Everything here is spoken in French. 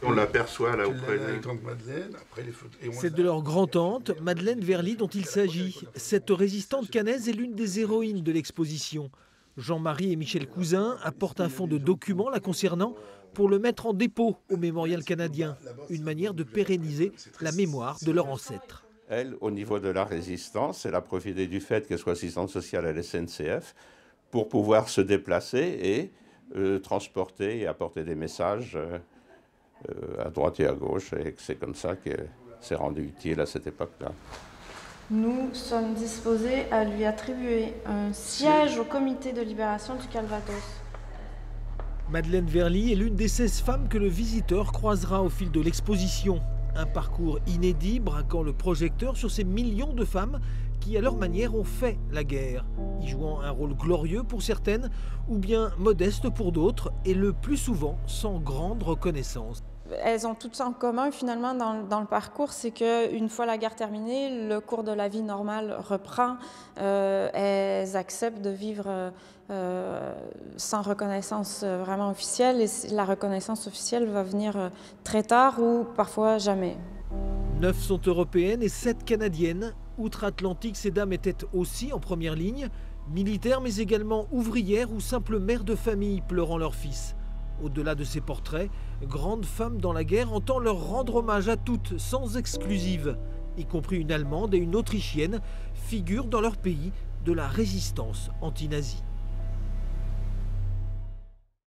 On l'aperçoit là auprès La de... tante Madeleine, après les photos. C'est de leur grand-tante, Madeleine Verly, dont il s'agit. Cette résistante caennaise est l'une des héroïnes de l'exposition. Jean-Marie et Michel Cousin apportent un fonds de documents la concernant pour le mettre en dépôt au Mémorial canadien. Une manière de pérenniser la mémoire de leur ancêtre. Elle, au niveau de la résistance, elle a profité du fait qu'elle soit assistante sociale à la SNCF pour pouvoir se déplacer et transporter et apporter des messages à droite et à gauche. Et c'est comme ça qu'elle s'est rendue utile à cette époque-là. Nous sommes disposés à lui attribuer un siège au comité de libération du Calvados. Madeleine Verly est l'une des 16 femmes que le visiteur croisera au fil de l'exposition. Un parcours inédit braquant le projecteur sur ces millions de femmes qui, à leur manière, ont fait la guerre, y jouant un rôle glorieux pour certaines ou bien modeste pour d'autres, et le plus souvent sans grande reconnaissance. Elles ont toutes ça en commun finalement dans le parcours, c'est qu'une fois la guerre terminée, le cours de la vie normale reprend. Elles acceptent de vivre sans reconnaissance vraiment officielle, et la reconnaissance officielle va venir très tard ou parfois jamais. 9 sont européennes et 7 canadiennes. Outre-Atlantique, ces dames étaient aussi en première ligne, militaires mais également ouvrières ou simples mères de famille pleurant leur fils. Au-delà de ces portraits, Grandes femmes dans la guerre entend leur rendre hommage à toutes, sans exclusive, y compris une Allemande et une Autrichienne, figurent dans leur pays de la résistance anti-nazie.